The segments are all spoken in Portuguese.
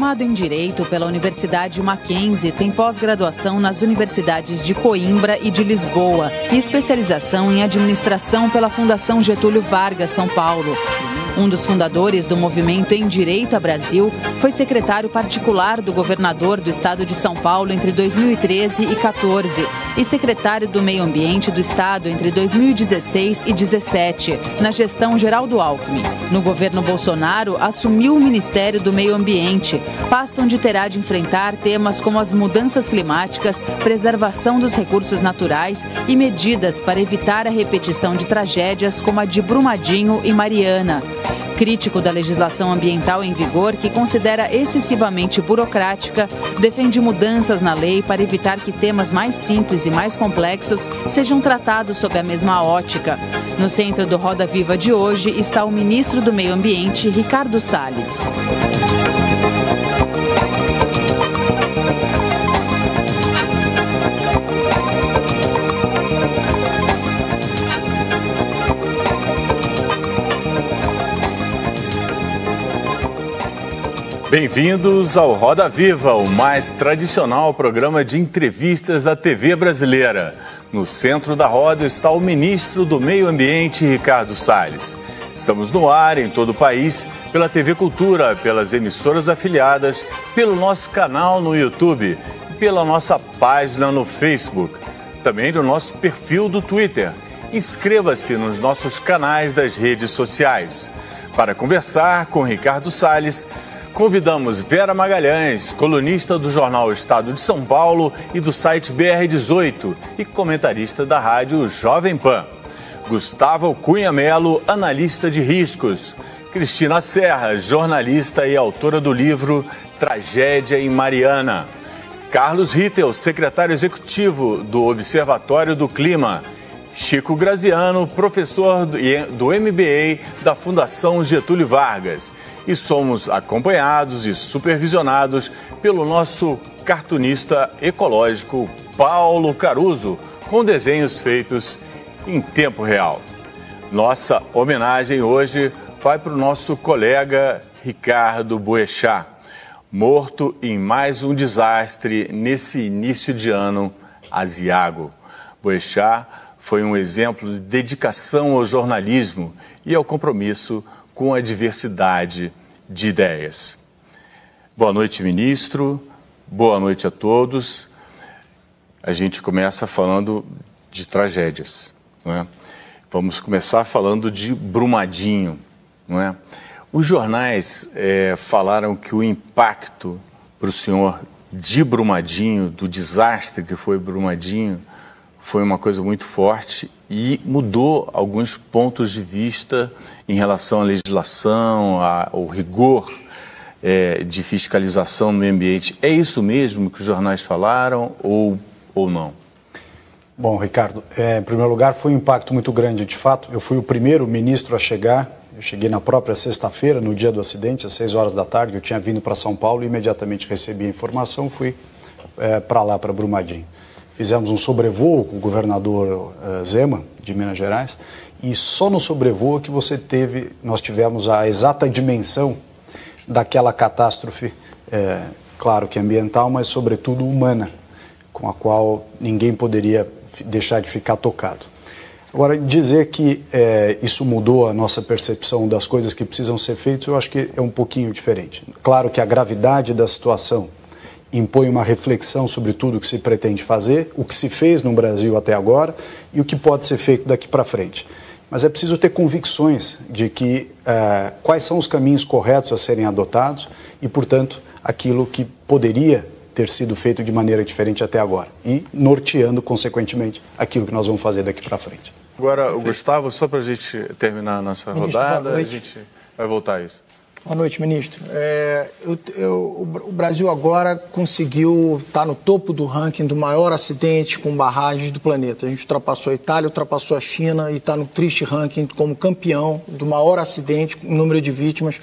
Formado em Direito pela Universidade Mackenzie, tem pós-graduação nas universidades de Coimbra e de Lisboa e especialização em Administração pela Fundação Getúlio Vargas, São Paulo. Um dos fundadores do movimento Em Direita Brasil, foi secretário particular do governador do estado de São Paulo entre 2013 e 2014 e secretário do Meio Ambiente do estado entre 2016 e 2017, na gestão Geraldo Alckmin. No governo Bolsonaro, assumiu o Ministério do Meio Ambiente, pasta onde terá de enfrentar temas como as mudanças climáticas, preservação dos recursos naturais e medidas para evitar a repetição de tragédias como a de Brumadinho e Mariana. Crítico da legislação ambiental em vigor, que considera excessivamente burocrática, defende mudanças na lei para evitar que temas mais simples e mais complexos sejam tratados sob a mesma ótica. No centro do Roda Viva de hoje está o ministro do Meio Ambiente, Ricardo Salles. Bem-vindos ao Roda Viva, o mais tradicional programa de entrevistas da TV brasileira. No centro da roda está o ministro do Meio Ambiente, Ricardo Salles. Estamos no ar em todo o país, pela TV Cultura, pelas emissoras afiliadas, pelo nosso canal no YouTube e pela nossa página no Facebook. Também no nosso perfil do Twitter. Inscreva-se nos nossos canais das redes sociais. Para conversar com Ricardo Salles, convidamos Vera Magalhães, colunista do jornal Estado de São Paulo e do site BR18 e comentarista da rádio Jovem Pan. Gustavo Cunha Melo, analista de riscos. Cristina Serra, jornalista e autora do livro Tragédia em Mariana. Carlos Rittel, secretário executivo do Observatório do Clima. Chico Graziano, professor do MBA da Fundação Getúlio Vargas. E somos acompanhados e supervisionados pelo nosso cartunista ecológico Paulo Caruso, com desenhos feitos em tempo real. Nossa homenagem hoje vai para o nosso colega Ricardo Boechat, morto em mais um desastre nesse início de ano aziago. Boechat foi um exemplo de dedicação ao jornalismo e ao compromisso com a diversidade de ideias. Boa noite, ministro. Boa noite a todos. A gente começa falando de tragédias, não é? Vamos começar falando de Brumadinho, não é? Os jornais falaram que o impacto para o senhor de Brumadinho, do desastre que foi Brumadinho, foi uma coisa muito forte e mudou alguns pontos de vista em relação à legislação, ao rigor de fiscalização no meio ambiente. É isso mesmo que os jornais falaram ou não? Bom, Ricardo, em primeiro lugar, foi um impacto muito grande, de fato. Eu fui o primeiro ministro a chegar. Eu cheguei na própria sexta-feira, no dia do acidente, às 6 horas da tarde. Eu tinha vindo para São Paulo e imediatamente recebi a informação, fui para lá, para Brumadinho. Fizemos um sobrevoo com o governador Zema, de Minas Gerais, e só no sobrevoo que nós tivemos a exata dimensão daquela catástrofe, claro que ambiental, mas sobretudo humana, com a qual ninguém poderia deixar de ficar tocado. Agora, dizer que isso mudou a nossa percepção das coisas que precisam ser feitas, eu acho que é um pouquinho diferente. Claro que a gravidade da situação impõe uma reflexão sobre tudo o que se pretende fazer, o que se fez no Brasil até agora e o que pode ser feito daqui para frente. Mas é preciso ter convicções de que quais são os caminhos corretos a serem adotados e, portanto, aquilo que poderia ter sido feito de maneira diferente até agora e norteando, consequentemente, aquilo que nós vamos fazer daqui para frente. Agora, o Gustavo, só para a gente terminar a nossa rodada, a gente vai voltar a isso. Boa noite, ministro. O Brasil agora conseguiu estar no topo do ranking do maior acidente com barragens do planeta. A gente ultrapassou a Itália, ultrapassou a China e está no triste ranking como campeão do maior acidente com número de vítimas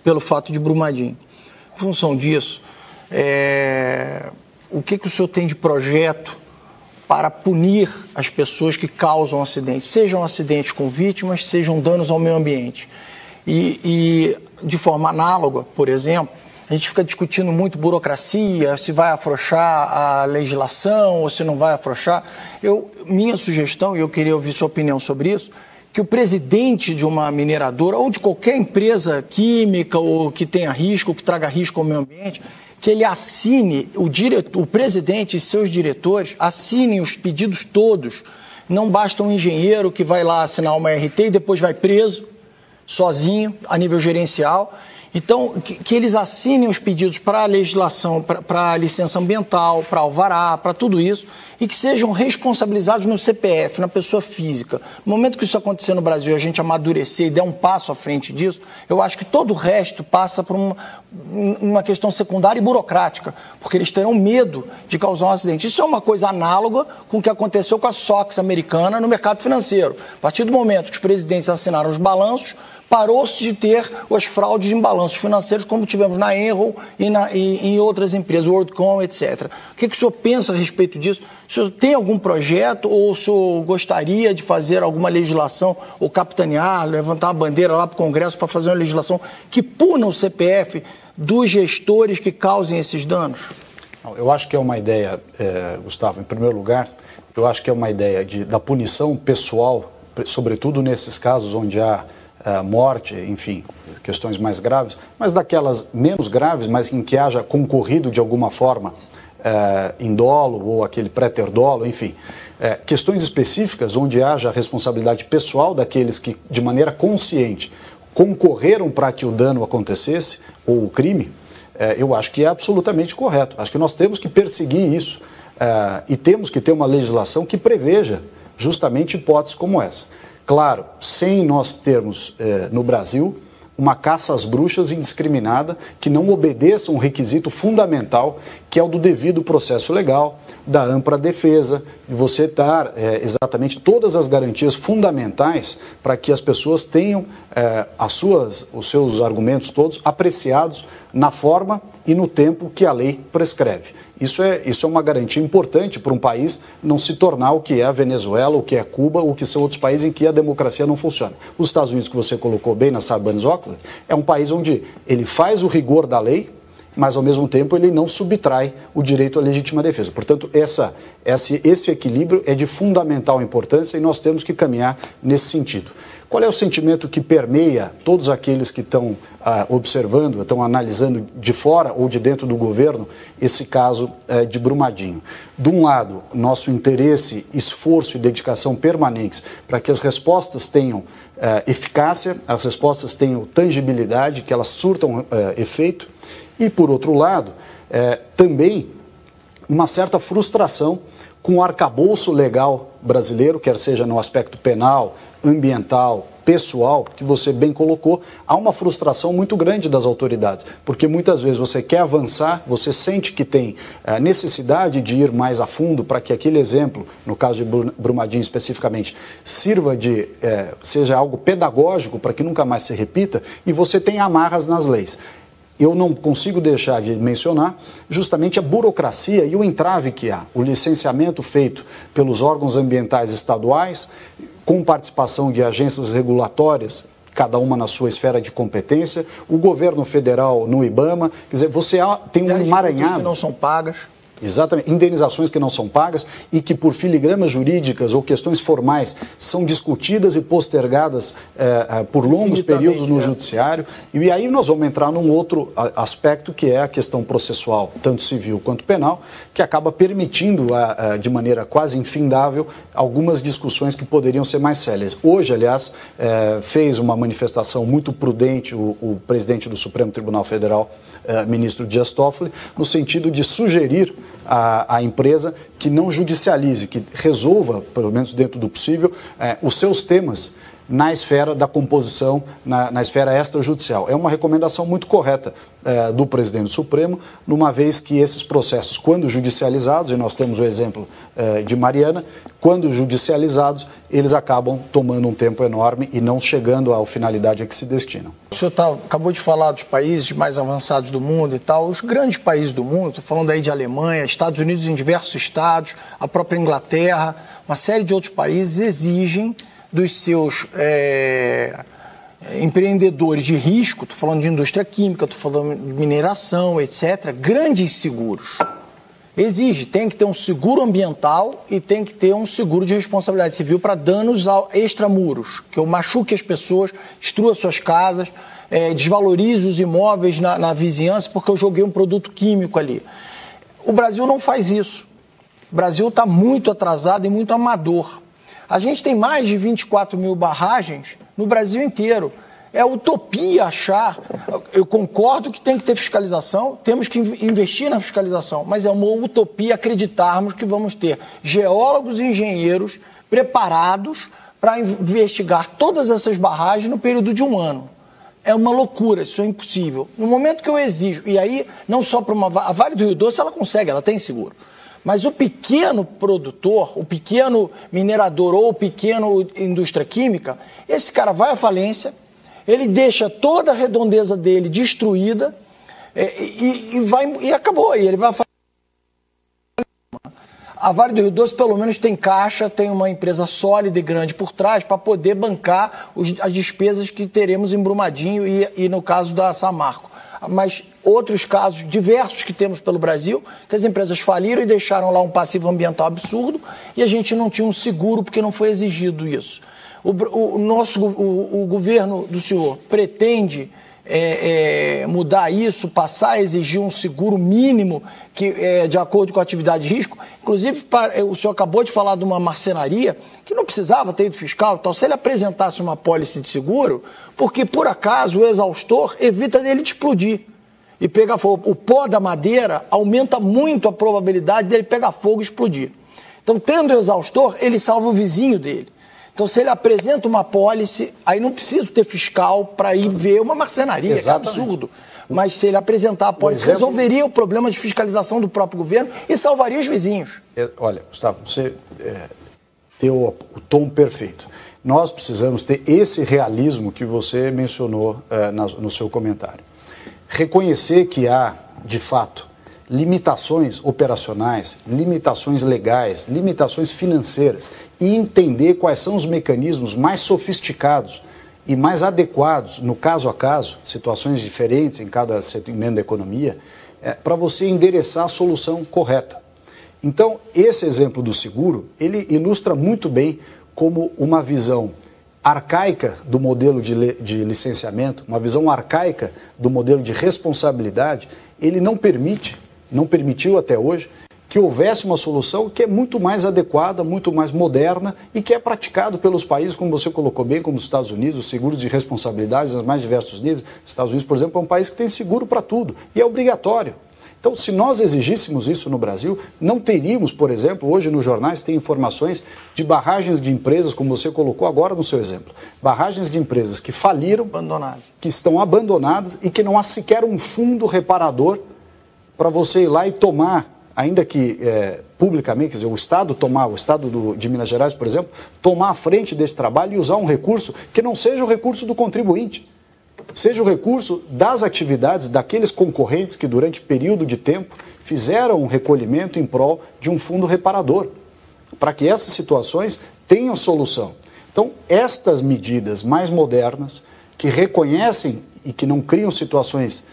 pelo fato de Brumadinho. Em função disso, o que o senhor tem de projeto para punir as pessoas que causam acidentes, sejam acidentes com vítimas, sejam danos ao meio ambiente? E de forma análoga, por exemplo, a gente fica discutindo muito burocracia, se vai afrouxar a legislação ou se não vai afrouxar. Minha sugestão, e eu queria ouvir sua opinião sobre isso, que o presidente de uma mineradora ou de qualquer empresa química ou que tenha risco, que traga risco ao meio ambiente, que ele assine, o presidente e seus diretores assinem os pedidos todos. Não basta um engenheiro que vai lá assinar uma RT e depois vai preso, sozinho, a nível gerencial. Então, que eles assinem os pedidos para a legislação, para a licença ambiental, para alvará, para tudo isso, e que sejam responsabilizados no CPF, na pessoa física. No momento que isso acontecer no Brasil e a gente amadurecer e der um passo à frente disso, eu acho que todo o resto passa por uma questão secundária e burocrática, porque eles terão medo de causar um acidente. Isso é uma coisa análoga com o que aconteceu com a SOX americana no mercado financeiro. A partir do momento que os presidentes assinaram os balanços, parou-se de ter as fraudes em balanços financeiros, como tivemos na Enron e em outras empresas, WorldCom, etc. O que o senhor pensa a respeito disso? O senhor tem algum projeto ou o senhor gostaria de fazer alguma legislação ou capitanear, levantar a bandeira lá para o Congresso para fazer uma legislação que puna o CPF dos gestores que causem esses danos? Eu acho que é uma ideia, Gustavo, em primeiro lugar, eu acho que é uma ideia da punição pessoal, sobretudo nesses casos onde há morte, enfim, questões mais graves, mas daquelas menos graves, mas em que haja concorrido de alguma forma em dolo ou aquele préter dolo, enfim, questões específicas onde haja a responsabilidade pessoal daqueles que, de maneira consciente, concorreram para que o dano acontecesse, ou o crime, eu acho que é absolutamente correto. Acho que nós temos que perseguir isso e temos que ter uma legislação que preveja justamente hipóteses como essa. Claro, sem nós termos no Brasil uma caça às bruxas indiscriminada que não obedeça um requisito fundamental, que é o do devido processo legal, da ampla defesa, de você dar exatamente todas as garantias fundamentais para que as pessoas tenham os seus argumentos todos apreciados na forma e no tempo que a lei prescreve. Isso é uma garantia importante para um país não se tornar o que é a Venezuela, o que é Cuba, o que são outros países em que a democracia não funciona. Os Estados Unidos, que você colocou bem na Sarbanes-Oxley, é um país onde ele faz o rigor da lei, mas ao mesmo tempo ele não subtrai o direito à legítima defesa. Portanto, esse equilíbrio é de fundamental importância e nós temos que caminhar nesse sentido. Qual é o sentimento que permeia todos aqueles que estão observando, estão analisando de fora ou de dentro do governo esse caso de Brumadinho? De um lado, nosso interesse, esforço e dedicação permanentes para que as respostas tenham eficácia, as respostas tenham tangibilidade, que elas surtam efeito. E, por outro lado, também uma certa frustração com o arcabouço legal brasileiro, quer seja no aspecto penal, ambiental, pessoal, que você bem colocou, há uma frustração muito grande das autoridades, porque muitas vezes você quer avançar, você sente que tem necessidade de ir mais a fundo para que aquele exemplo, no caso de Brumadinho especificamente, seja algo pedagógico para que nunca mais se repita, e você tem amarras nas leis. Eu não consigo deixar de mencionar justamente a burocracia e o entrave que há. O licenciamento feito pelos órgãos ambientais estaduais, com participação de agências regulatórias, cada uma na sua esfera de competência, o governo federal no IBAMA, quer dizer, você tem um emaranhado. Que não são pagas. Exatamente, indenizações que não são pagas e que por filigramas jurídicas ou questões formais são discutidas e postergadas por longos períodos no judiciário. E aí nós vamos entrar num outro aspecto que é a questão processual, tanto civil quanto penal, que acaba permitindo de maneira quase infindável algumas discussões que poderiam ser mais sérias. Hoje, aliás, fez uma manifestação muito prudente o presidente do Supremo Tribunal Federal, ministro Dias Toffoli, no sentido de sugerir à empresa que não judicialize, que resolva, pelo menos dentro do possível, os seus temas na esfera da composição, na esfera extrajudicial. É uma recomendação muito correta do presidente do Supremo, numa vez que esses processos, quando judicializados, e nós temos o exemplo de Mariana, quando judicializados, eles acabam tomando um tempo enorme e não chegando à finalidade a que se destinam. O senhor acabou de falar dos países mais avançados do mundo e tal, os grandes países do mundo, estou falando aí de Alemanha, Estados Unidos em diversos estados, a própria Inglaterra, uma série de outros países exigem dos seus empreendedores de risco, estou falando de indústria química, estou falando de mineração, etc., grandes seguros. Tem que ter um seguro ambiental e tem que ter um seguro de responsabilidade civil para danos extramuros, que eu machuque as pessoas, destrua suas casas, desvalorize os imóveis na vizinhança porque eu joguei um produto químico ali. O Brasil não faz isso. O Brasil está muito atrasado e muito amador. A gente tem mais de 24 mil barragens no Brasil inteiro. É utopia achar, eu concordo que tem que ter fiscalização, temos que investir na fiscalização, mas é uma utopia acreditarmos que vamos ter geólogos e engenheiros preparados para investigar todas essas barragens no período de um ano. É uma loucura, isso é impossível. No momento que eu exijo, e aí não só para a Vale do Rio Doce ela consegue, ela tem seguro, mas o pequeno produtor, o pequeno minerador ou o pequeno indústria química, esse cara vai à falência, ele deixa toda a redondeza dele destruída e acabou. E ele vai fazer. A Vale do Rio Doce, pelo menos, tem caixa, tem uma empresa sólida e grande por trás para poder bancar as despesas que teremos em Brumadinho e no caso da Samarco. Mas outros casos diversos que temos pelo Brasil, que as empresas faliram e deixaram lá um passivo ambiental absurdo e a gente não tinha um seguro porque não foi exigido isso. O governo do senhor pretende mudar isso, passar a exigir um seguro mínimo de acordo com a atividade de risco? Inclusive, o senhor acabou de falar de uma marcenaria que não precisava ter ido fiscal, então, se ele apresentasse uma apólice de seguro, porque por acaso o exaustor evita dele de explodir e pegar fogo. O pó da madeira aumenta muito a probabilidade dele pegar fogo e explodir. Então, tendo o exaustor, ele salva o vizinho dele. Então, se ele apresenta uma apólice, aí não precisa ter fiscal para ir ver uma marcenaria, exatamente, que é absurdo. Mas se ele apresentar a apólice, resolveria o problema de fiscalização do próprio governo e salvaria os vizinhos. Olha, Gustavo, você deu o tom perfeito. Nós precisamos ter esse realismo que você mencionou no seu comentário. Reconhecer que há, de fato, limitações operacionais, limitações legais, limitações financeiras e entender quais são os mecanismos mais sofisticados e mais adequados, no caso a caso, situações diferentes em cada segmento da economia, para você endereçar a solução correta. Então, esse exemplo do seguro, ele ilustra muito bem como uma visão arcaica do modelo de licenciamento, uma visão arcaica do modelo de responsabilidade, ele não permitiu até hoje que houvesse uma solução que é muito mais adequada, muito mais moderna e que é praticado pelos países, como você colocou bem, como os Estados Unidos, os seguros de responsabilidade nos mais diversos níveis. Os Estados Unidos, por exemplo, é um país que tem seguro para tudo e é obrigatório. Então, se nós exigíssemos isso no Brasil, não teríamos, por exemplo, hoje nos jornais tem informações de barragens de empresas, como você colocou agora no seu exemplo, barragens de empresas que faliram, que estão abandonadas e que não há sequer um fundo reparador para você ir lá e tomar, ainda que publicamente, quer dizer, o Estado de Minas Gerais, por exemplo, tomar a frente desse trabalho e usar um recurso que não seja o recurso do contribuinte, seja o recurso das atividades daqueles concorrentes que durante período de tempo fizeram um recolhimento em prol de um fundo reparador, para que essas situações tenham solução. Então, estas medidas mais modernas, que reconhecem e que não criam situações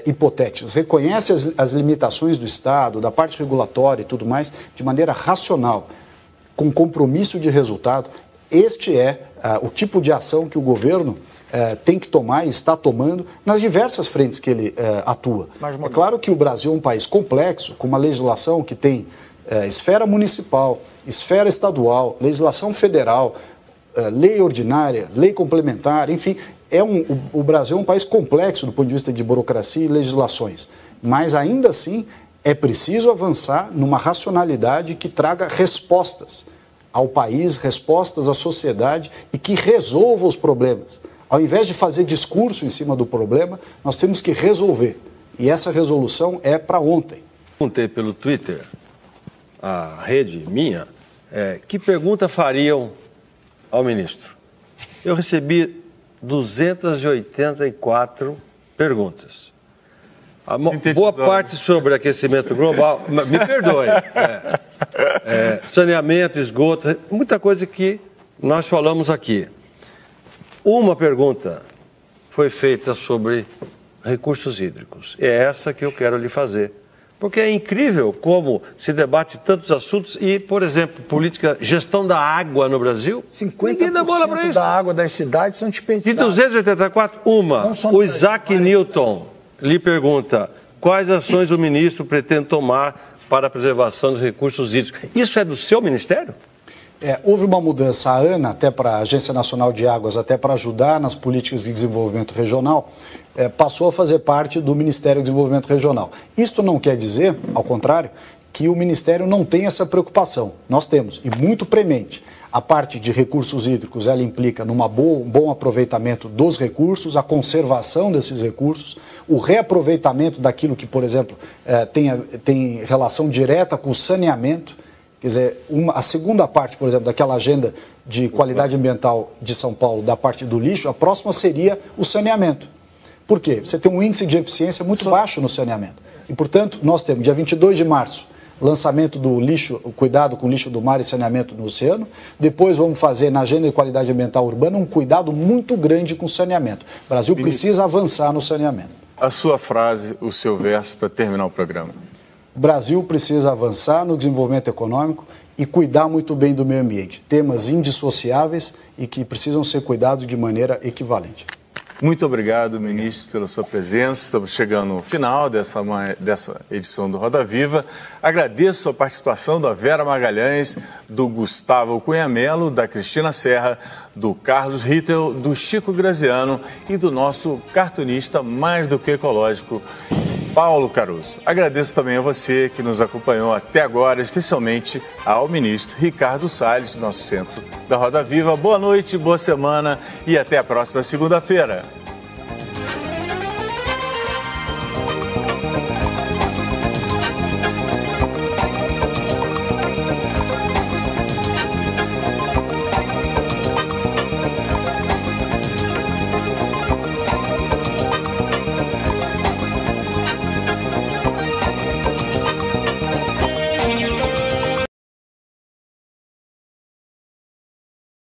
hipotéticas, reconhece as limitações do Estado, da parte regulatória e tudo mais, de maneira racional, com compromisso de resultado. Este é o tipo de ação que o governo tem que tomar e está tomando nas diversas frentes que ele atua. É claro que o Brasil é um país complexo, com uma legislação que tem esfera municipal, esfera estadual, legislação federal, lei ordinária, lei complementar, enfim... O Brasil é um país complexo do ponto de vista de burocracia e legislações, mas ainda assim é preciso avançar numa racionalidade que traga respostas ao país, respostas à sociedade e que resolva os problemas. Ao invés de fazer discurso em cima do problema, nós temos que resolver. E essa resolução é para ontem. Perguntei pelo Twitter, a rede minha, que pergunta fariam ao ministro. Eu recebi 284 perguntas. Boa parte sobre aquecimento global, me perdoe, saneamento, esgoto, muita coisa que nós falamos aqui. Uma pergunta foi feita sobre recursos hídricos. É essa que eu quero lhe fazer. Porque é incrível como se debate tantos assuntos e, por exemplo, gestão da água no Brasil. 50% da água das cidades são desperdiçadas. De 284, o Isaac Newton lhe pergunta quais ações o ministro pretende tomar para a preservação dos recursos hídricos. Isso é do seu ministério? Houve uma mudança, a ANA, até para a Agência Nacional de Águas, até para ajudar nas políticas de desenvolvimento regional, passou a fazer parte do Ministério do Desenvolvimento Regional. Isto não quer dizer, ao contrário, que o Ministério não tem essa preocupação. Nós temos, e muito premente. A parte de recursos hídricos, ela implica um bom aproveitamento dos recursos, a conservação desses recursos, o reaproveitamento daquilo que, por exemplo, tem relação direta com o saneamento. Quer dizer, a segunda parte, por exemplo, daquela agenda de qualidade ambiental de São Paulo, da parte do lixo, a próxima seria o saneamento. Por quê? Você tem um índice de eficiência muito baixo no saneamento. E, portanto, nós temos, dia 22 de março, lançamento do lixo, o cuidado com o lixo do mar e saneamento no oceano. Depois vamos fazer, na agenda de qualidade ambiental urbana, um cuidado muito grande com o saneamento. O Brasil precisa avançar no saneamento. A sua frase, o seu verso, para terminar o programa. O Brasil precisa avançar no desenvolvimento econômico e cuidar muito bem do meio ambiente. Temas indissociáveis e que precisam ser cuidados de maneira equivalente. Muito obrigado, ministro, pela sua presença. Estamos chegando ao final dessa edição do Roda Viva. Agradeço a participação da Vera Magalhães, do Gustavo Cunha Melo, da Cristina Serra, do Carlos Rittel, do Chico Graziano e do nosso cartunista mais do que ecológico, Paulo Caruso. Agradeço também a você que nos acompanhou até agora, especialmente ao ministro Ricardo Salles, do nosso centro da Roda Viva. Boa noite, boa semana e até a próxima segunda-feira.